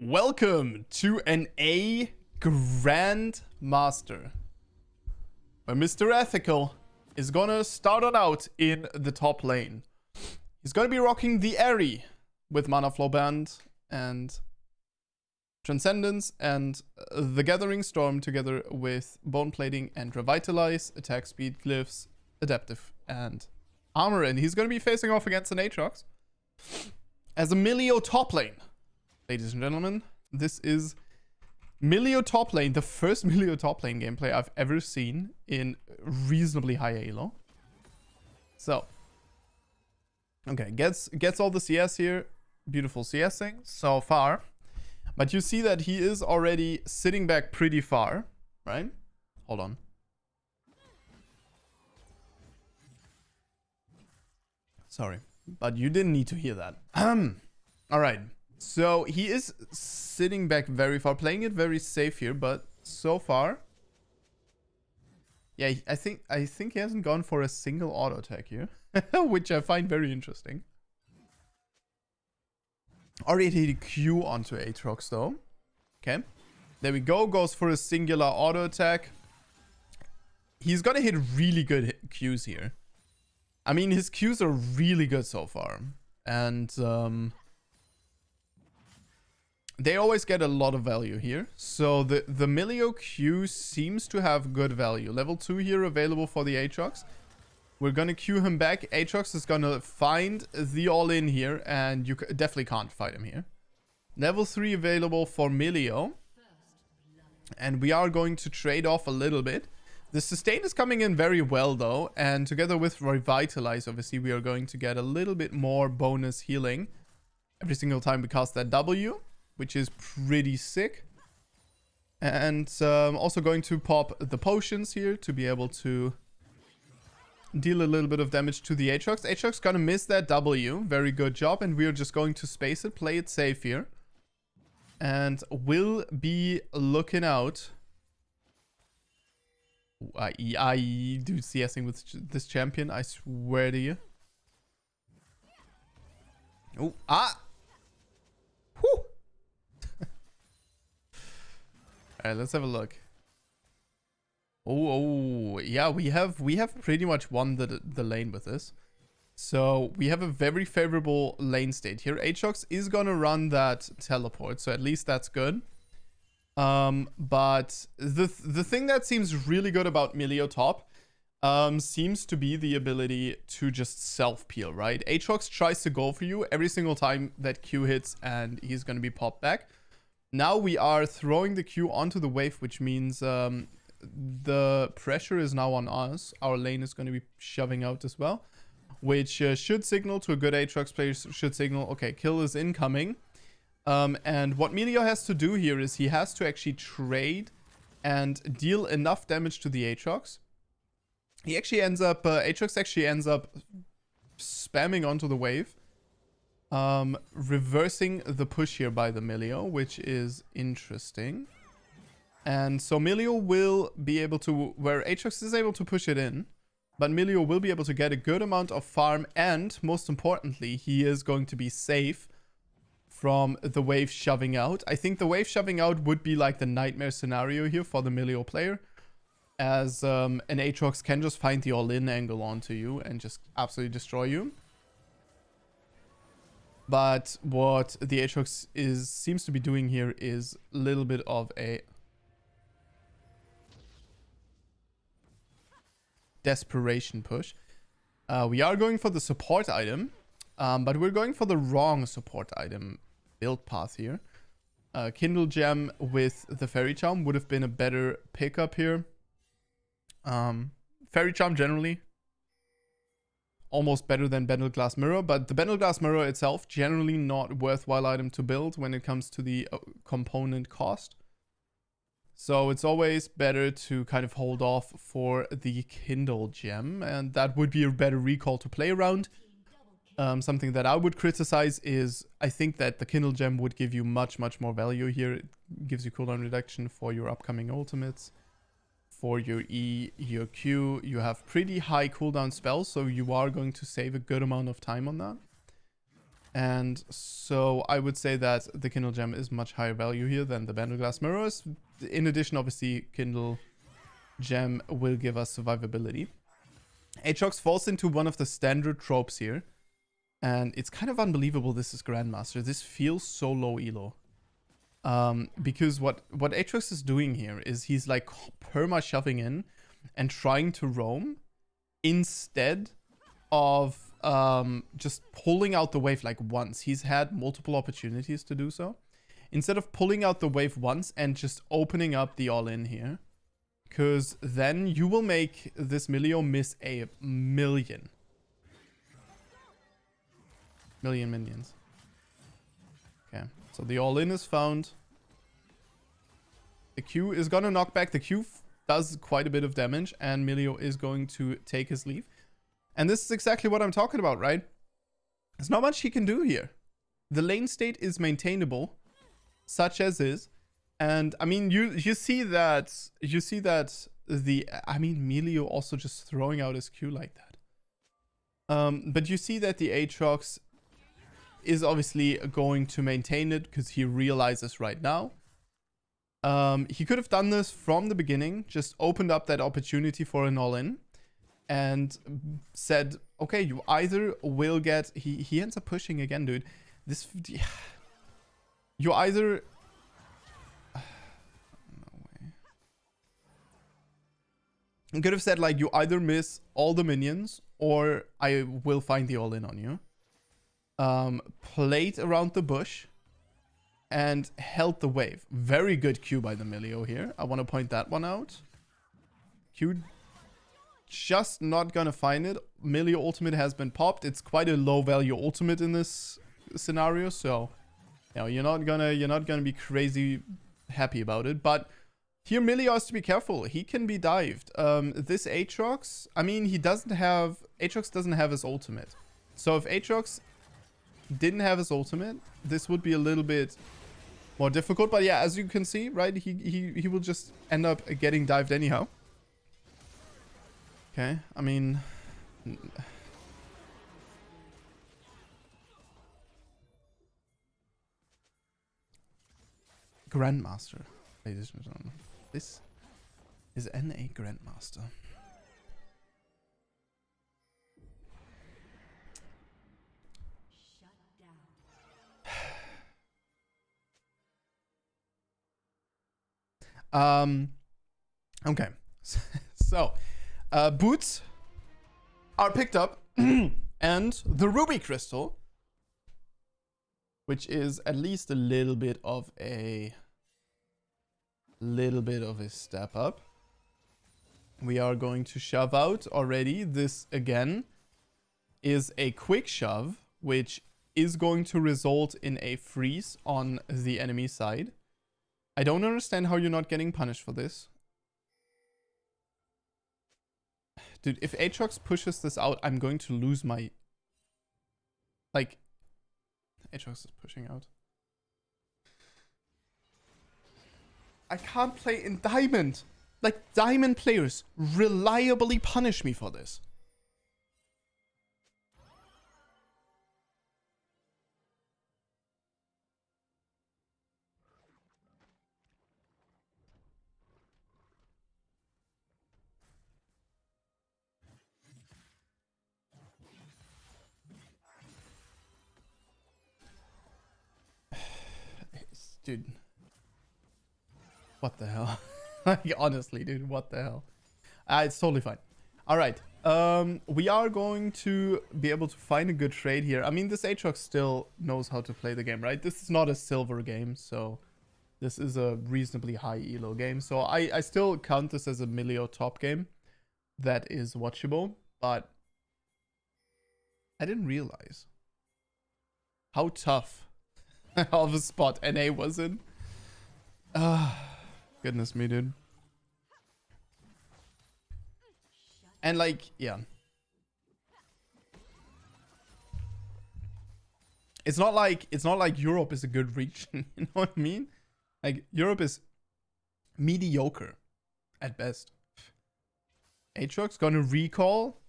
Welcome to an A Grandmaster, where Mr. Ethical is gonna start on out in the top lane. He's gonna be rocking the Airy with Mana Flow Band and Transcendence and the Gathering Storm together with Bone Plating and Revitalize, Attack Speed, Glyphs, Adaptive, and Armor. And he's gonna be facing off against an Aatrox as a Millio top lane. Ladies and gentlemen, this is Millio top lane, the first Millio top lane gameplay I've ever seen in reasonably high elo. So, okay, gets all the CS here. Beautiful CSing so far. But you see that he is already sitting back pretty far, right? Hold on. Sorry, but you didn't need to hear that. All right. So he is sitting back very far, playing it very safe here, but so far, yeah, I think he hasn't gone for a single auto attack here, which I find very interesting. Already hit a Q onto Aatrox though. Okay, there we go. Goes for a singular auto attack. He's gonna hit really good Qs here. I mean, his Qs are really good so far, and they always get a lot of value here. So the Millio Q seems to have good value. Level 2 here available for the Aatrox. We're going to Q him back. Aatrox is going to find the all-in here, and you definitely can't fight him here. Level 3 available for Millio. And we are going to trade off a little bit. The sustain is coming in very well though, and together with Revitalize, obviously, we are going to get a little bit more bonus healing every single time we cast that W, which is pretty sick. And also going to pop the potions here to be able to deal a little bit of damage to the Aatrox. Aatrox gonna miss that W. Very good job. And we are just going to space it, play it safe here. And we'll be looking out. I do CSing with this champion, I swear to you. Oh, ah! Whew! All right, let's have a look. Oh, yeah, we have pretty much won the lane with this. So we have a very favorable lane state here. Aatrox is gonna run that teleport, so at least that's good. But the thing that seems really good about Millio top seems to be the ability to just self-peel, right? Aatrox tries to go for you every single time that Q hits, and he's gonna be popped back. Now we are throwing the Q onto the wave, which means the pressure is now on us. Our lane is going to be shoving out as well, which should signal to a good Aatrox player, should signal, okay, kill is incoming. And what Millio has to do here is he has to actually trade and deal enough damage to the Aatrox. He actually ends up, Aatrox actually ends up spamming onto the wave. Reversing the push here by the Millio, which is interesting. And so Millio will be able to, where Aatrox is able to push it in, but Millio will be able to get a good amount of farm, and most importantly, he is going to be safe from the wave shoving out. I think the wave shoving out would be like the nightmare scenario here for the Millio player, as an Aatrox can just find the all-in angle onto you and just absolutely destroy you. But what the Aatrox seems to be doing here is a little bit of a desperation push. We are going for the support item, but we're going for the wrong support item build path here. Kindle Gem with the Fairy Charm would have been a better pickup here. Fairy Charm generally almost better than Bendel Glass Mirror, but the Bendel Glass Mirror itself generally not worthwhile item to build when it comes to the component cost. So it's always better to kind of hold off for the Kindle Gem, and that would be a better recall to play around. Something that I would criticize is I think that the Kindle Gem would give you much more value here. It gives you cooldown reduction for your upcoming ultimates. For your E, your Q, you have pretty high cooldown spells, so you are going to save a good amount of time on that. And so I would say that the Kindle Gem is much higher value here than the Bandle Glass Mirrors. In addition, obviously, Kindle Gem will give us survivability. Aatrox falls into one of the standard tropes here. And it's kind of unbelievable this is Grandmaster. This feels so low elo. Because what Aatrox is doing here is he's like perma shoving in and trying to roam instead of just pulling out the wave like once. He's had multiple opportunities to do so. Instead of pulling out the wave once and just opening up the all-in here. Because then you will make this Millio miss a million minions. Okay, so the all-in is found. The Q is gonna knock back. The Q does quite a bit of damage, and Millio is going to take his leave. And this is exactly what I'm talking about, right? There's not much he can do here. The lane state is maintainable, such as is. And I mean, you see that Millio also just throwing out his Q like that. But you see that the Aatrox is obviously going to maintain it because he realizes right now. He could have done this from the beginning, just opened up that opportunity for an all-in and said, okay, you either will get... He ends up pushing again, dude. You either... No way. You could have said, like, you either miss all the minions or I will find the all-in on you. Played around the bush and held the wave. Very good Q by the Millio here. I want to point that one out. Q just not gonna find it. Millio ultimate has been popped. It's quite a low value ultimate in this scenario, so you know, you're not gonna be crazy happy about it. But here Millio has to be careful. He can be dived. This Aatrox, I mean, Aatrox doesn't have his ultimate. So if Aatrox didn't have his ultimate, this would be a little bit more difficult. But yeah, as you can see, right, he will just end up getting dived anyhow. Okay, I mean... Grandmaster, ladies and gentlemen. This is NA Grandmaster. Okay. So, boots are picked up and the ruby crystal, which is at least a little bit of a step up. We are going to shove out already. This again is a quick shove, which is going to result in a freeze on the enemy side. I don't understand how you're not getting punished for this. Dude, if Aatrox pushes this out, I'm going to lose my... Like... Aatrox is pushing out. I can't play in Diamond. Like, Diamond players reliably punish me for this. Dude. What the hell? Like, honestly, dude, what the hell? It's totally fine. Alright. We are going to be able to find a good trade here. I mean, this Aatrox still knows how to play the game, right? This is not a silver game, so... This is a reasonably high elo game. So I still count this as a Millio top game. That is watchable, but... I didn't realize how tough of a spot NA was in. Goodness me, dude. And like, yeah. It's not like Europe is a good region, you know what I mean? Like, Europe is mediocre at best. Aatrox gonna recall,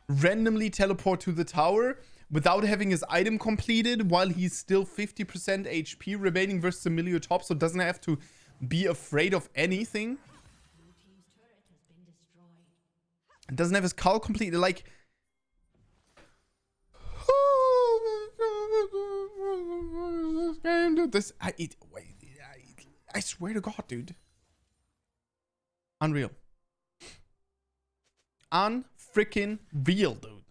randomly teleport to the tower, without having his item completed while he's still 50% HP remaining versus the Millio top, so doesn't have to be afraid of anything. Doesn't have his call completed. Like, oh my god, dude, this I swear to God, dude. Unreal. Unfreaking real, dude.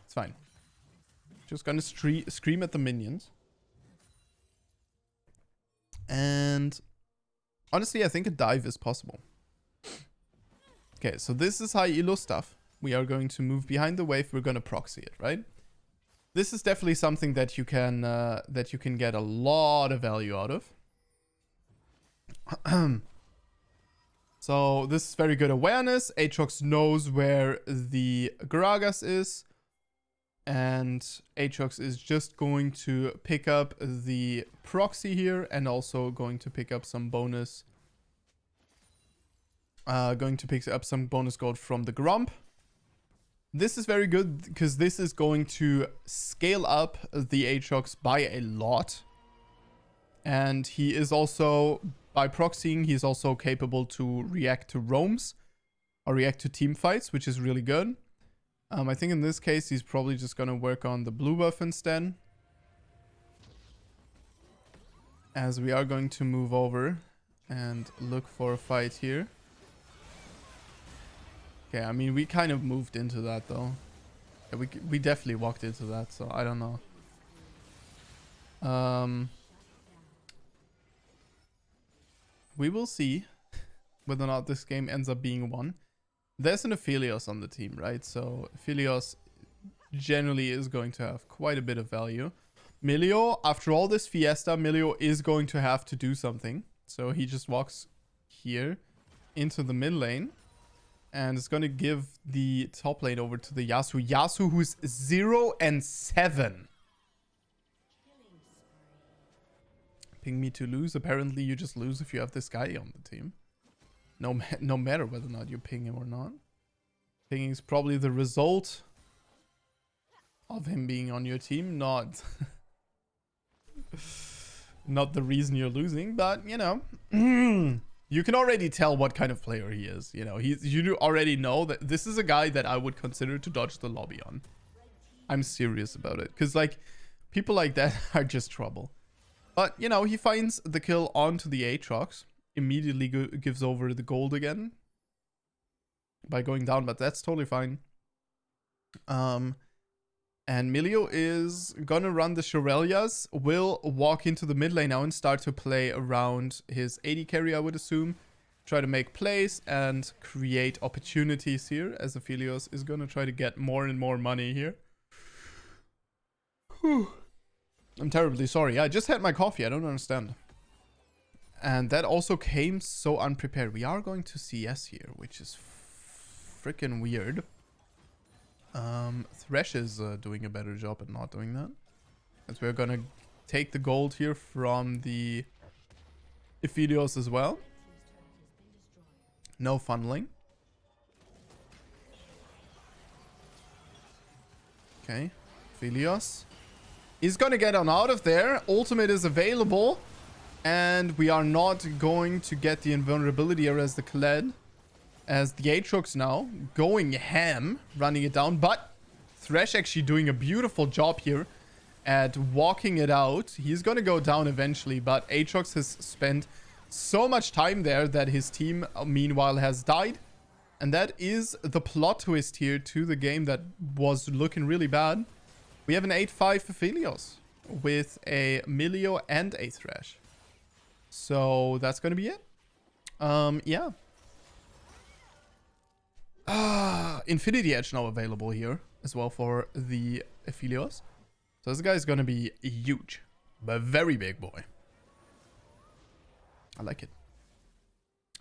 It's fine. Just gonna scream at the minions. And honestly, I think a dive is possible. Okay, so this is high elo stuff. We are going to move behind the wave. We're gonna proxy it, right? This is definitely something that you can get a lot of value out of. So this is very good awareness. Aatrox knows where the Gragas is. And Aatrox is just going to pick up the proxy here and also going to pick up some bonus. Going to pick up some bonus gold from the Grump. This is very good because this is going to scale up the Aatrox by a lot. And he is also, by proxying, he's also capable to react to roams or react to team fights, which is really good. I think in this case, he's probably just going to work on the blue buff instead. As we are going to move over and look for a fight here. Okay, I mean, we kind of moved into that, though. Yeah, we definitely walked into that, so I don't know. We will see whether or not this game ends up being won. There's an Aphelios on the team, right? So Aphelios generally is going to have quite a bit of value. Millio, after all this fiesta, Millio is going to have to do something. So he just walks here into the mid lane. And it's going to give the top lane over to the Yasuo. Yasuo, who's 0 and 7. Ping me to lose. Apparently, you just lose if you have this guy on the team. No matter whether or not you ping him or not. Pinging is probably the result of him being on your team, not the reason you're losing. But, you know, you can already tell what kind of player he is. You know, you already know that this is a guy that I would consider to dodge the lobby on. I'm serious about it. Because, like, people like that are just trouble. But, you know, he finds the kill onto the Aatrox. Immediately gives over the gold again by going down, but that's totally fine. And Millio is gonna run the Shurelya's, will walk into the mid lane now and start to play around his AD carry, I would assume. Try to make plays and create opportunities here, as Aphelios is gonna try to get more and more money here. Whew. I'm terribly sorry. I just had my coffee. I don't understand. And that also came so unprepared. We are going to CS here, which is freaking weird. Thresh is doing a better job at not doing that. As we're going to take the gold here from the Aphelios as well. No funneling. Okay. Aphelios is going to get on out of there. Ultimate is available. And we are not going to get the invulnerability here as the Kled. As the Aatrox now going ham, running it down. But Thresh actually doing a beautiful job here at walking it out. He's going to go down eventually. But Aatrox has spent so much time there that his team, meanwhile, has died. And that is the plot twist here to the game that was looking really bad. We have an 8-5 Aphelios with a Millio and a Thresh. So that's going to be it. Yeah. Infinity Edge now available here as well for the Aphelios. So this guy is going to be huge. But very big boy. I like it.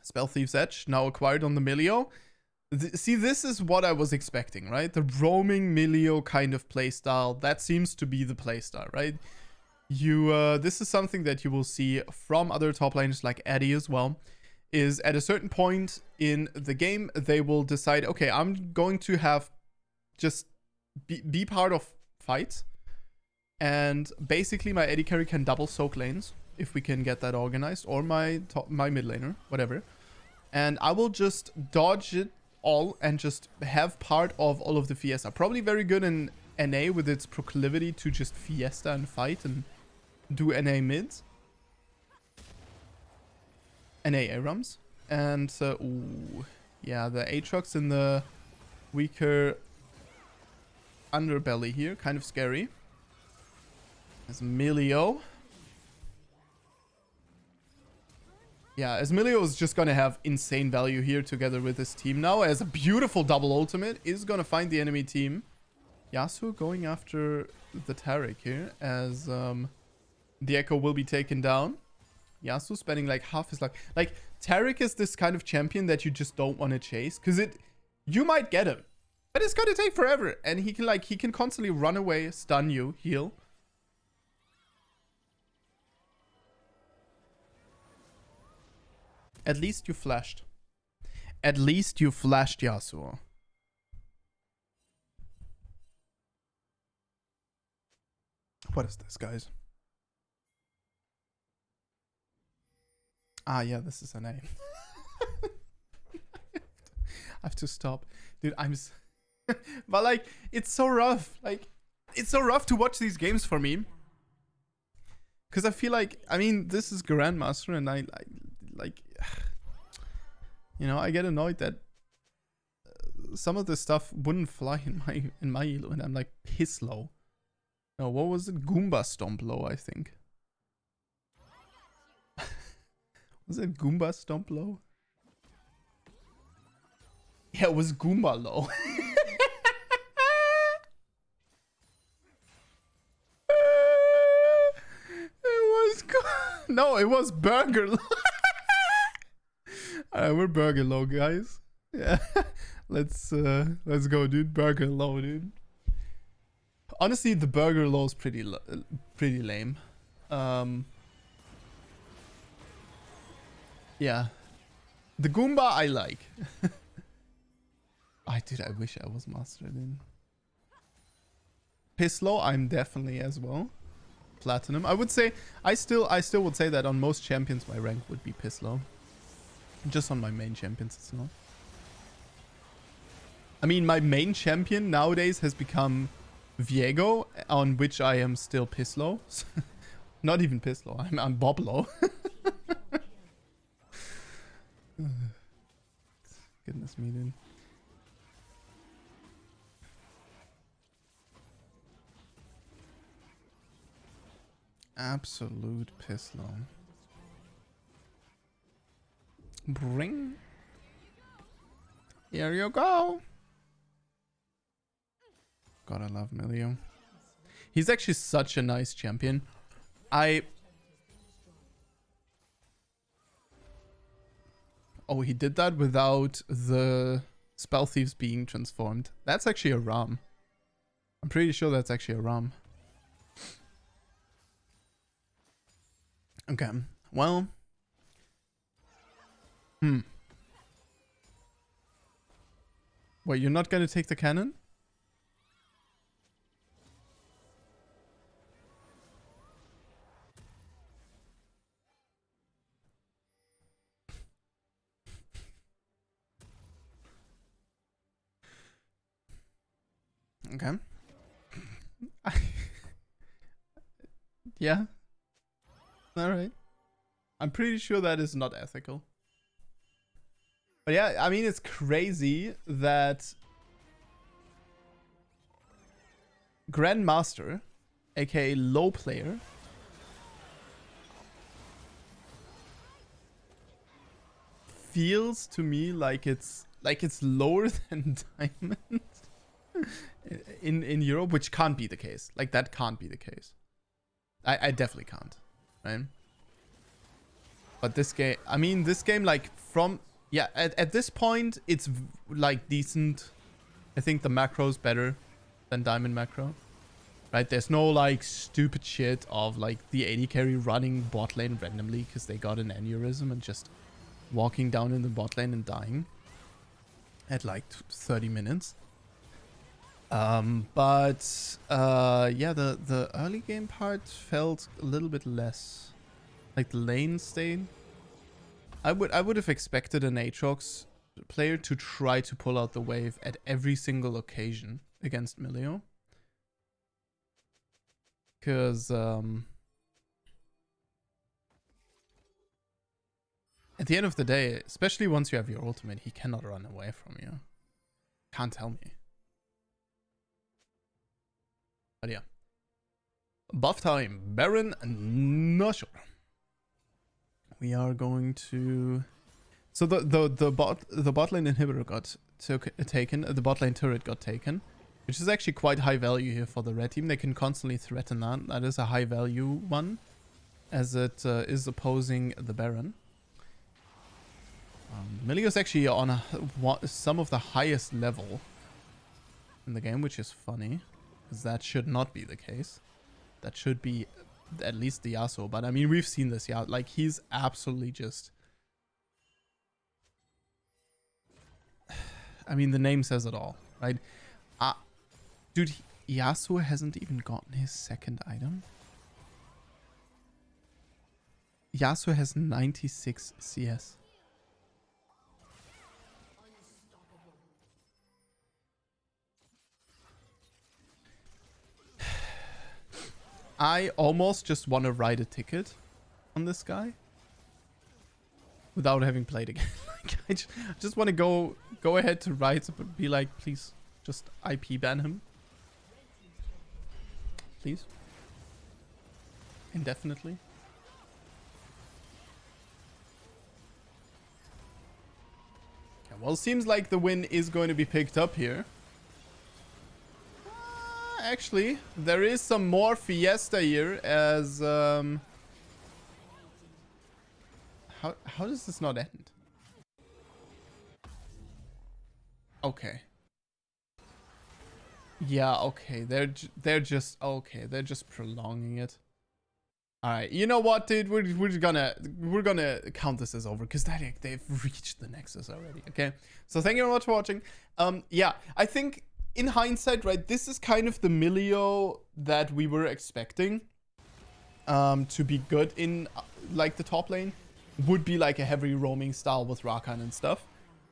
Spell Thief's Edge now acquired on the Millio. See, this is what I was expecting, right? The roaming Millio kind of playstyle. That seems to be the playstyle, right? This is something that you will see from other top laners like Eddie as well, is at a certain point in the game, they will decide, okay, I'm going to have just be part of fights. And basically my AD carry can double soak lanes if we can get that organized, or my mid laner, whatever. And I will just dodge it all and just have part of all of the Fiesta. Probably very good in NA with its proclivity to just Fiesta and fight and do NA mids. NA ARAMs. And, ooh, yeah, the Aatrox in the weaker underbelly here. Kind of scary. There's Millio. Yeah, as Millio is just gonna have insane value here together with his team now, as a beautiful double ultimate is gonna find the enemy team. Yasuo going after the Taric here, as the Echo will be taken down. Yasuo spending like half his life. Like, Taric is this kind of champion that you just don't want to chase, because you might get him, but it's gonna take forever, and he can constantly run away, stun you, heal. At least you flashed. At least you flashed, Yasuo. What is this, guys? Ah, yeah, this is a name. I have to stop. Dude, but, like, it's so rough. Like, it's so rough to watch these games for me. Because I feel like, I mean, this is Grandmaster, and I like, you know, I get annoyed that some of this stuff wouldn't fly in my elo, and I'm like piss low. No, what was it? Goomba Stomp low, I think. Was it Goomba Stomp low? Yeah, it was Goomba low. No, it was Burger low. Alright, we're Burger low, guys. Yeah, let's go, dude. Burger low, dude. Honestly, the Burger low is pretty lame. Yeah, the Goomba I like. I wish I was mastered in. Piss low, I'm definitely as well. Platinum. I would say I still would say that on most champions my rank would be piss low. Just on my main champions, it's not. I mean, my main champion nowadays has become Viego, on which I am still piss low. Not even piss low. I'm Bob low. Goodness me, dude. Absolute piss low. Bring. Here you go. God, I love Millio. He's actually such a nice champion. Oh, he did that without the Spell Thieves being transformed. That's actually a ROM. I'm pretty sure that's actually a ROM. Okay, well. Wait, you're not gonna take the cannon? Okay. Yeah. Alright. I'm pretty sure that is not ethical. But yeah, I mean, it's crazy that Grandmaster, aka low player, feels to me like it's lower than Diamond in Europe, which can't be the case. Like, that can't be the case. I definitely can't, right? But this game, I mean, this game, like, from... Yeah, at this point, it's, like, decent. I think the macro's better than Diamond macro. Right? There's no, like, stupid shit of, like, the AD carry running bot lane randomly because they got an aneurysm and just walking down in the bot lane and dying at, like, 30 minutes. Yeah, the early game part felt a little bit less like the lane stain. I would have expected an Aatrox player to try to pull out the wave at every single occasion against Millio. Because at the end of the day, especially once you have your ultimate, he cannot run away from you. Can't tell me. But yeah. Buff time. Baron Nashor. We are going to... So the bot lane inhibitor got taken. The bot lane turret got taken. Which is actually quite high value here for the red team. They can constantly threaten that. That is a high value one. As it is opposing the Baron. Millio is actually on some of the highest level in the game, which is funny. Because that should not be the case. That should be at least the Yasuo. But I mean, we've seen this, yeah. Like, he's absolutely just... I mean, the name says it all, right? Dude, Yasuo hasn't even gotten his second item. Yasuo has 96 CS. I almost just want to write a ticket on this guy without having played again. Like, I just want to go ahead to write, but be like, please, just IP ban him. Please. Indefinitely. Yeah, well, seems like the win is going to be picked up here. Actually, there is some more fiesta here as... How does this not end? Okay. Yeah, okay. They're just... Okay, they're just prolonging it. Alright, you know what, dude? We're gonna count this as over because they've reached the Nexus already, okay? So thank you very much for watching. Yeah, I think... In hindsight, right, this is kind of the Millio that we were expecting to be good in, like, the top lane. Would be, like, a heavy roaming style with Rakan and stuff.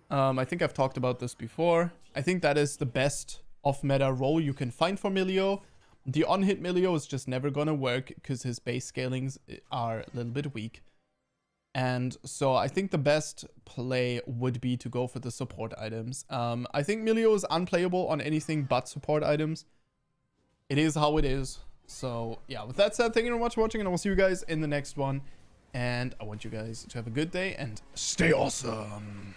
I think I've talked about this before. I think that is the best off-meta role you can find for Millio. The on-hit Millio is just never gonna work because his base scalings are a little bit weak. And so I think the best play would be to go for the support items. I think Millio is unplayable on anything but support items. It is how it is. So yeah, with that said, thank you very much for watching, and I will see you guys in the next one. And I want you guys to have a good day and stay awesome.